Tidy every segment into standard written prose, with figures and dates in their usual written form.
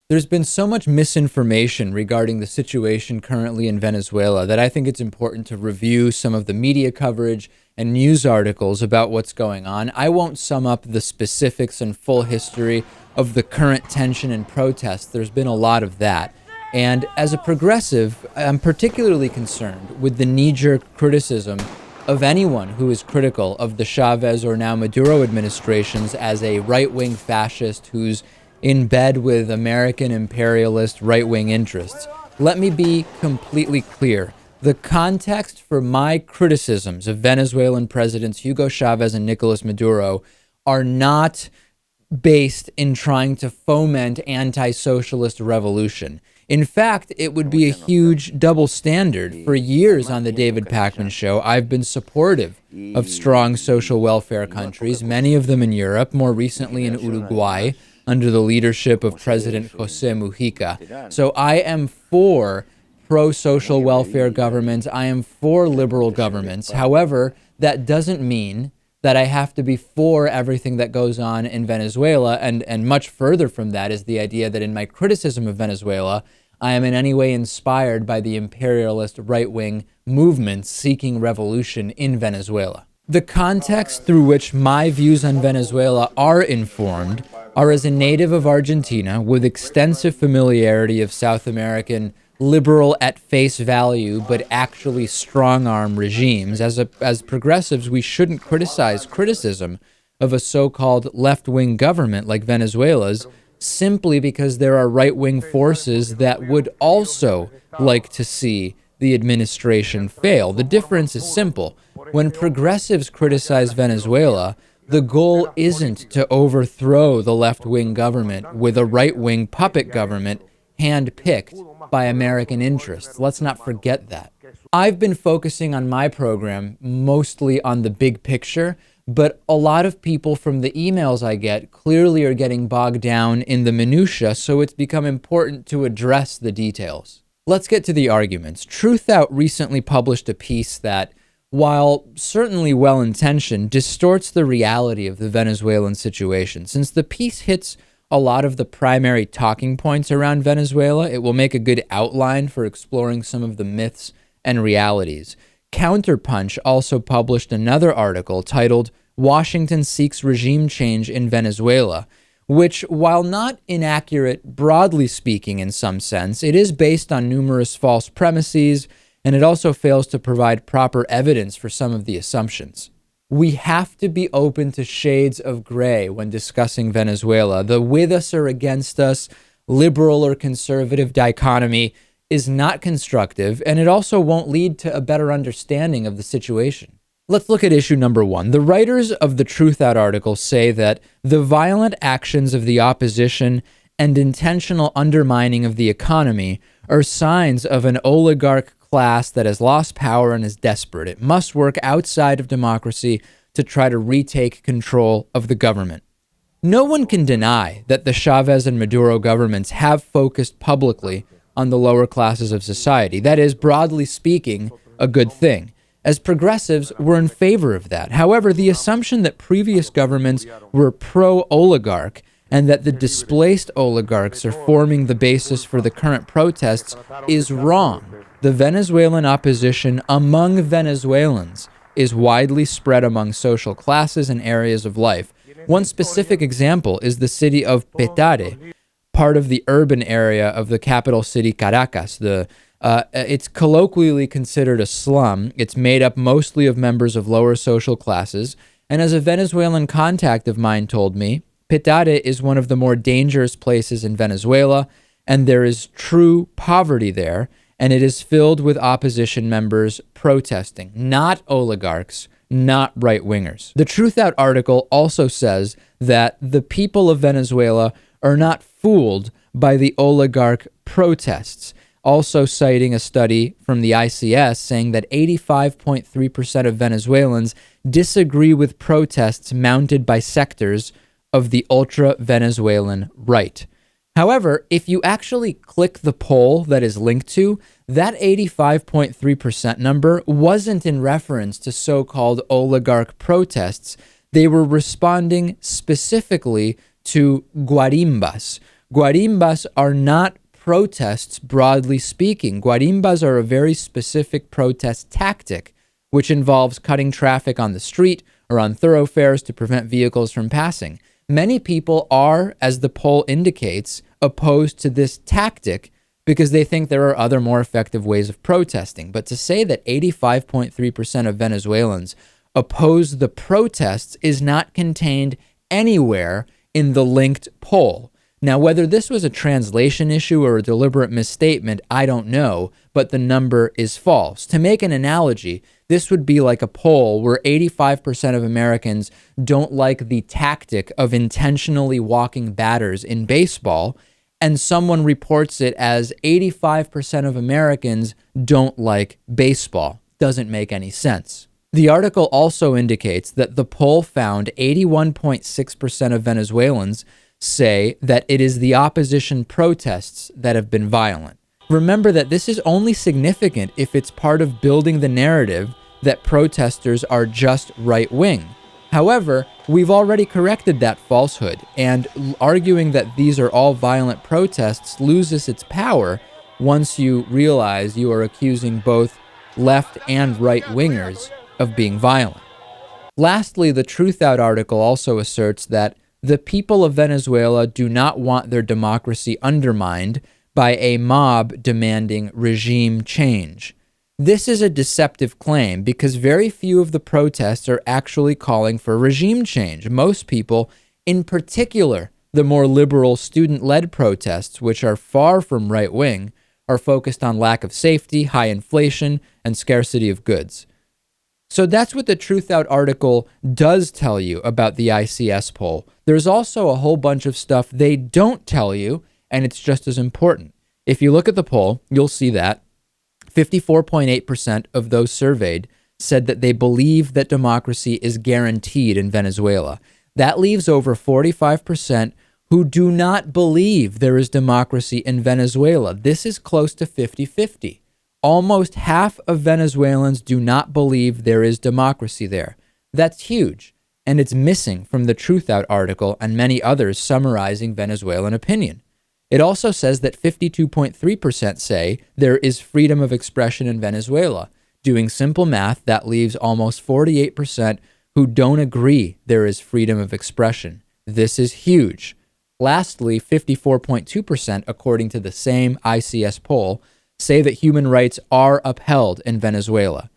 There's been so much misinformation regarding the situation currently in Venezuela that I think it's important to review some of the media coverage and news articles about what's going on. I won't sum up the specifics and full history of the current tension and protests. There's been a lot of that. And as a progressive, I'm particularly concerned with the knee-jerk criticism of anyone who is critical of the Chavez or now Maduro administrations as a right-wing fascist who's in bed with American imperialist right-wing interests. Let me be completely clear. The context for my criticisms of Venezuelan presidents Hugo Chavez and Nicolas Maduro are not based in trying to foment anti-socialist revolution. In fact, it would be a huge double standard. For years on the David Pakman Show, I've been supportive of strong social welfare countries, many of them in Europe, more recently in Uruguay, under the leadership of President Jose Mujica. So I am for pro-social welfare governments. I am for liberal governments. However, that doesn't mean that I have to be for everything that goes on in Venezuela. And much further from that is the idea that in my criticism of Venezuela, I am in any way inspired by the imperialist right-wing movements seeking revolution in Venezuela. The context through which my views on Venezuela are informed are as a native of Argentina with extensive familiarity of South American liberal at face value but actually strong-arm regimes. As progressives, we shouldn't criticize criticism of a so-called left-wing government like Venezuela's simply because there are right-wing forces that would also like to see the administration fail. The difference is simple. When progressives criticize Venezuela, the goal isn't to overthrow the left-wing government with a right-wing puppet government handpicked by American interests. Let's not forget that. I've been focusing on my program mostly on the big picture, but a lot of people from the emails I get clearly are getting bogged down in the minutia, so it's become important to address the details. Let's get to the arguments. Truthout recently published a piece that, while certainly well-intentioned, distorts the reality of the Venezuelan situation. Since the piece hits a lot of the primary talking points around Venezuela, it will make a good outline for exploring some of the myths and realities. Counterpunch also published another article titled "Washington Seeks Regime Change in Venezuela," which, while not inaccurate broadly speaking in some sense, it is based on numerous false premises, and it also fails to provide proper evidence for some of the assumptions. We have to be open to shades of gray when discussing Venezuela. The with us or against us, liberal or conservative dichotomy is not constructive, and it also won't lead to a better understanding of the situation. Let's look at issue number one. The writers of the Truthout article say that the violent actions of the opposition and intentional undermining of the economy are signs of an oligarch class that has lost power and is desperate. It must work outside of democracy to try to retake control of the government. No one can deny that the Chavez and Maduro governments have focused publicly on the lower classes of society. That is, broadly speaking, a good thing. As progressives, we're in favor of that. However, the assumption that previous governments were pro-oligarch and that the displaced oligarchs are forming the basis for the current protests is wrong. The Venezuelan opposition among Venezuelans is widely spread among social classes and areas of life. One specific example is the city of Petare, part of the urban area of the capital city Caracas. It's colloquially considered a slum. It's made up mostly of members of lower social classes. And as a Venezuelan contact of mine told me, Petare is one of the more dangerous places in Venezuela, and there is true poverty there, and it is filled with opposition members protesting, not oligarchs, not right-wingers. The Truthout article also says that the people of Venezuela are not fooled by the oligarch protests, also citing a study from the ICS saying that 85.3% of Venezuelans disagree with protests mounted by sectors of the ultra-Venezuelan right. However, if you actually click the poll that is linked to, that 85.3% number wasn't in reference to so-called oligarch protests. They were responding specifically to guarimbas, Guarimbas are not protests, broadly speaking. Guarimbas are a very specific protest tactic, which involves cutting traffic on the street or on thoroughfares to prevent vehicles from passing. Many people are, as the poll indicates, opposed to this tactic because they think there are other more effective ways of protesting. But to say that 85.3% of Venezuelans oppose the protests is not contained anywhere in the linked poll. Now, whether this was a translation issue or a deliberate misstatement, I don't know, but the number is false. To make an analogy, this would be like a poll where 85% of Americans don't like the tactic of intentionally walking batters in baseball, and someone reports it as 85% of Americans don't like baseball. Doesn't make any sense. The article also indicates that the poll found 81.6% of Venezuelans say that it is the opposition protests that have been violent. Remember that this is only significant if it's part of building the narrative that protesters are just right-wing. However, we've already corrected that falsehood, and arguing that these are all violent protests loses its power once you realize you are accusing both left and right-wingers of being violent. Lastly, the Truth Out article also asserts that the people of Venezuela do not want their democracy undermined by a mob demanding regime change. This is a deceptive claim because very few of the protests are actually calling for regime change. Most people, in particular the more liberal student-led protests, which are far from right-wing, are focused on lack of safety, high inflation, and scarcity of goods. So that's what the Truth Out article does tell you about the ICS poll. There's also a whole bunch of stuff they don't tell you, and it's just as important. If you look at the poll, you'll see that 54.8% of those surveyed said that they believe that democracy is guaranteed in Venezuela. That leaves over 45% who do not believe there is democracy in Venezuela. This is close to 50-50. Almost half of Venezuelans do not believe there is democracy there. That's huge, and it's missing from the Truth Out article and many others summarizing Venezuelan opinion. It also says that 52.3% say there is freedom of expression in Venezuela. Doing simple math, that leaves almost 48% who don't agree there is freedom of expression. This is huge. Lastly, 54.2%, according to the same ICS poll, say that human rights are upheld in Venezuela.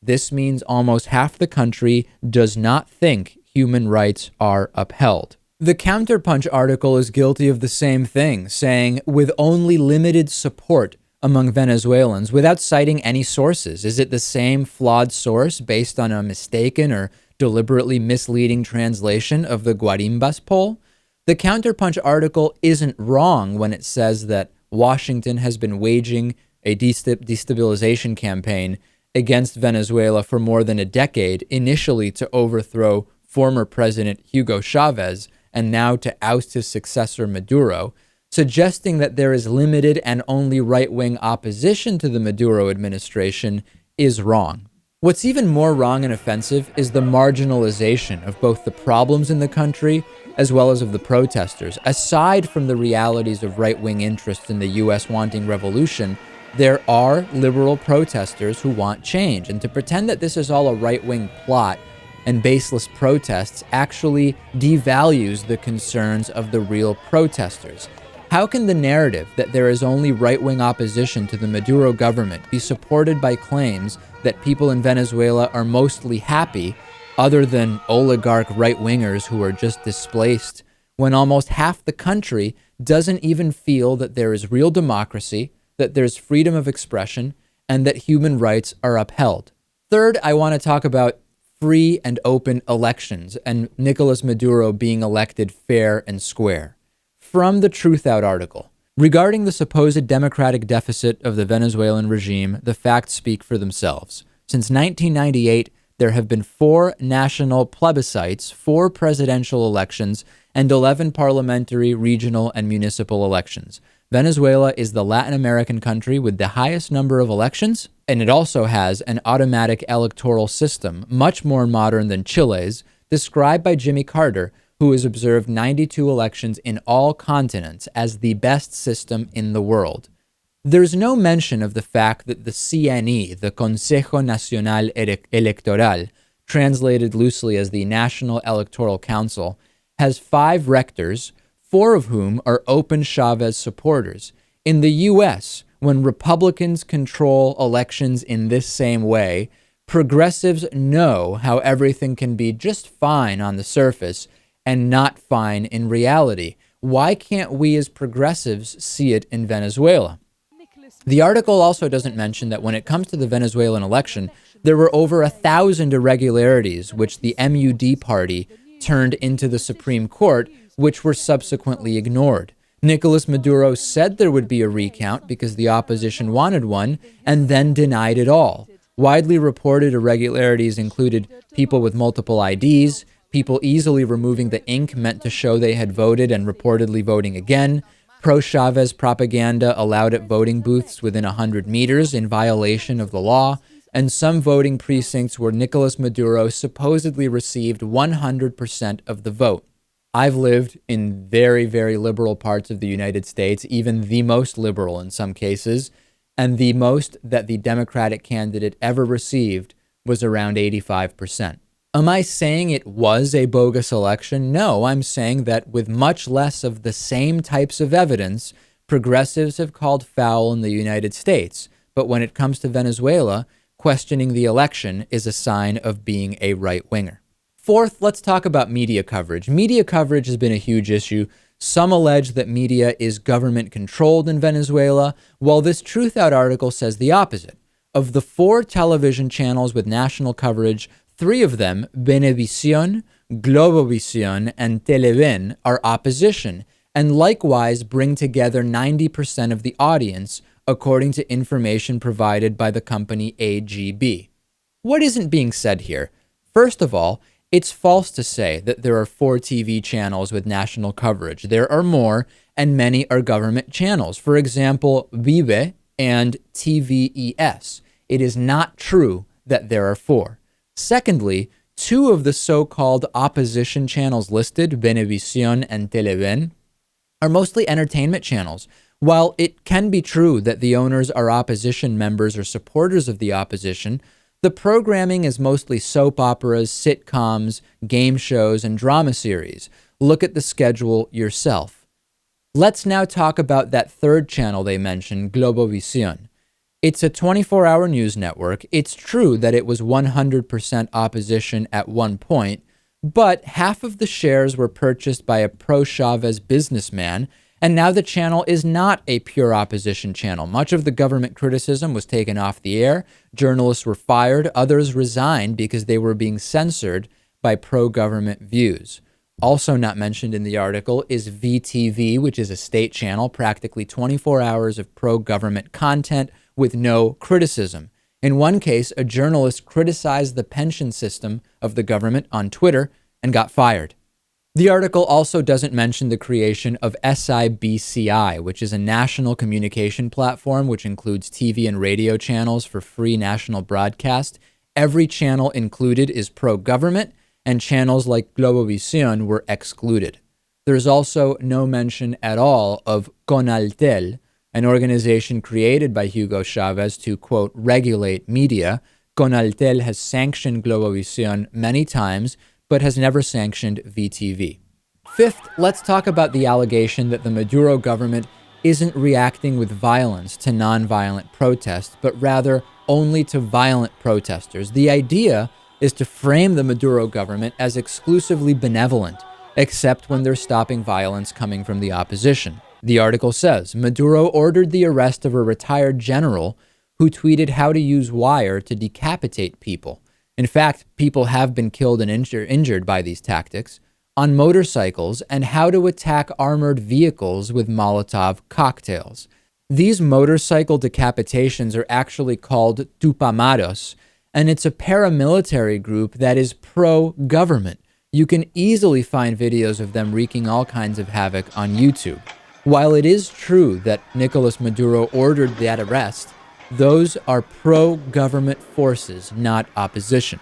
This means almost half the country does not think human rights are upheld. The Counterpunch article is guilty of the same thing, saying, with only limited support among Venezuelans, without citing any sources. Is it the same flawed source based on a mistaken or deliberately misleading translation of the Guarimbas poll? The Counterpunch article isn't wrong when it says that Washington has been waging a destabilization campaign against Venezuela for more than a decade, initially to overthrow former President Hugo Chavez and now to oust his successor Maduro, suggesting that there is limited and only right-wing opposition to the Maduro administration is wrong. What's even more wrong and offensive is the marginalization of both the problems in the country as well as of the protesters. Aside from the realities of right-wing interests in the U.S. wanting revolution, there are liberal protesters who want change. And to pretend that this is all a right-wing plot and baseless protests actually devalues the concerns of the real protesters. How can the narrative that there is only right-wing opposition to the Maduro government be supported by claims that people in Venezuela are mostly happy, other than oligarch right-wingers who are just displaced, when almost half the country doesn't even feel that there is real democracy, that there's freedom of expression, and that human rights are upheld? Third, I want to talk about free and open elections and Nicolas Maduro being elected fair and square. From the Truth Out article, regarding the supposed democratic deficit of the Venezuelan regime, the facts speak for themselves. Since 1998, there have been 4 national plebiscites, 4 presidential elections, and 11 parliamentary, regional, and municipal elections. Venezuela is the Latin American country with the highest number of elections, and it also has an automatic electoral system, much more modern than Chile's, described by Jimmy Carter, who has observed 92 elections in all continents as the best system in the world. There's no mention of the fact that the CNE, the Consejo Nacional Electoral, translated loosely as the National Electoral Council, has 5 rectors, 4 of whom are open Chavez supporters. In the U.S., when Republicans control elections in this same way, progressives know how everything can be just fine on the surface and not fine in reality. Why can't we as progressives see it in Venezuela? The article also doesn't mention that when it comes to the Venezuelan election, there were over 1,000 irregularities which the MUD party turned into the Supreme Court, which were subsequently ignored. Nicolas Maduro said there would be a recount because the opposition wanted one, and then denied it all. Widely reported irregularities included people with multiple IDs, people easily removing the ink meant to show they had voted and reportedly voting again, pro-Chavez propaganda allowed at voting booths within 100 meters in violation of the law, and some voting precincts where Nicolas Maduro supposedly received 100% of the vote. I've lived in very, very liberal parts of the United States, even the most liberal in some cases, and the most that the Democratic candidate ever received was around 85%. Am I saying it was a bogus election? No, I'm saying that with much less of the same types of evidence, progressives have called foul in the United States. But when it comes to Venezuela, questioning the election is a sign of being a right-winger. Fourth, let's talk about media coverage. Media coverage has been a huge issue. Some allege that media is government-controlled in Venezuela, while this Truth Out article says the opposite. Of the 4 television channels with national coverage, 3 of them, Venevisión, Globovisión, and Televen, are opposition, and likewise bring together 90% of the audience, according to information provided by the company AGB. What isn't being said here? First of all, it's false to say that there are 4 TV channels with national coverage. There are more, and many are government channels. For example, Vive and TVES. It is not true that there are 4. Secondly, 2 of the so-called opposition channels listed, Venevisión and Televen, are mostly entertainment channels. While it can be true that the owners are opposition members or supporters of the opposition, the programming is mostly soap operas, sitcoms, game shows, and drama series. Look at the schedule yourself. Let's now talk about that 3rd channel they mentioned, Globovisión. It's a 24-hour news network. It's true that it was 100% opposition at one point, but half of the shares were purchased by a pro-Chavez businessman, and now the channel is not a pure opposition channel. Much of the government criticism was taken off the air. Journalists were fired. Others resigned because they were being censored by pro-government views. Also not mentioned in the article is VTV, which is a state channel, practically 24 hours of pro-government content with no criticism. In one case, a journalist criticized the pension system of the government on Twitter and got fired. The article also doesn't mention the creation of SIBCI, which is a national communication platform which includes TV and radio channels for free national broadcast. Every channel included is pro-government, and channels like Globovisión were excluded. There's also no mention at all of CONALTEL, an organization created by Hugo Chavez to, quote, regulate media. CONALTEL has sanctioned Globovisión many times, but has never sanctioned VTV. Fifth, let's talk about the allegation that the Maduro government isn't reacting with violence to nonviolent protests, but rather only to violent protesters. The idea is to frame the Maduro government as exclusively benevolent, except when they're stopping violence coming from the opposition. The article says, Maduro ordered the arrest of a retired general who tweeted how to use wire to decapitate people. In fact, people have been killed and injured by these tactics, on motorcycles, and how to attack armored vehicles with Molotov cocktails. These motorcycle decapitations are actually called tupamaros, and it's a paramilitary group that is pro-government. You can easily find videos of them wreaking all kinds of havoc on YouTube. While it is true that Nicolas Maduro ordered that arrest, those are pro-government forces, not opposition.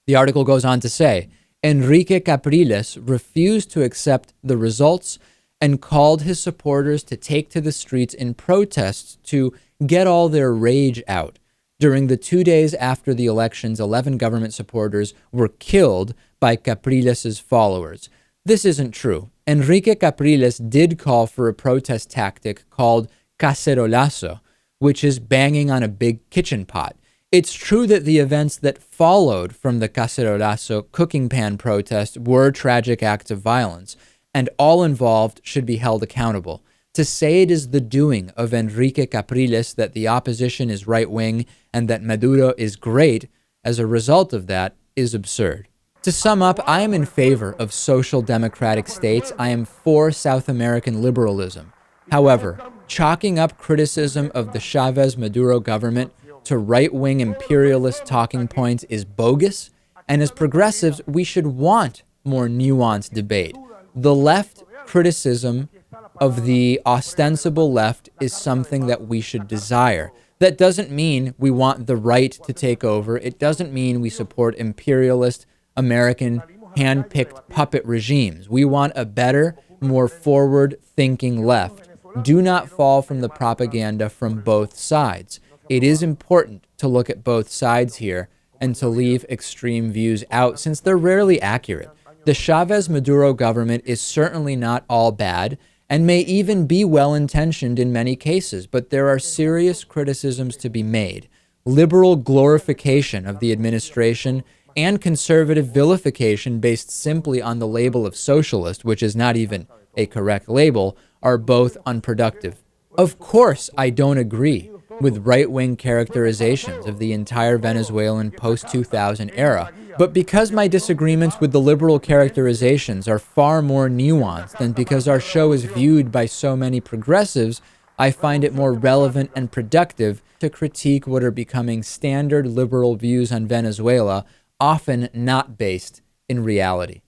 The article goes on to say, Enrique Capriles refused to accept the results and called his supporters to take to the streets in protests to get all their rage out. During the 2 days after the elections, 11 government supporters were killed by Capriles' followers. This isn't true. Enrique Capriles did call for a protest tactic called cacerolazo, which is banging on a big kitchen pot. It's true that the events that followed from the cacerolazo cooking pan protest were tragic acts of violence, and all involved should be held accountable. To say it is the doing of Enrique Capriles that the opposition is right-wing and that Maduro is great as a result of that is absurd. To sum up, I am in favor of social democratic states. I am for South American liberalism. However, chalking up criticism of the Chavez-Maduro government to right-wing imperialist talking points is bogus, and as progressives, we should want more nuanced debate. The left criticism of the ostensible left is something that we should desire. That doesn't mean we want the right to take over. It doesn't mean we support imperialist, American, hand-picked puppet regimes. We want a better, more forward-thinking left. Do not fall from the propaganda from both sides. It is important to look at both sides here and to leave extreme views out since they're rarely accurate. The Chavez-Maduro government is certainly not all bad and may even be well-intentioned in many cases, but there are serious criticisms to be made. Liberal glorification of the administration and conservative vilification based simply on the label of socialist, which is not even a correct label, are both unproductive. Of course, I don't agree with right-wing characterizations of the entire Venezuelan post-2000 era, but because my disagreements with the liberal characterizations are far more nuanced and because our show is viewed by so many progressives, I find it more relevant and productive to critique what are becoming standard liberal views on Venezuela, often not based in reality.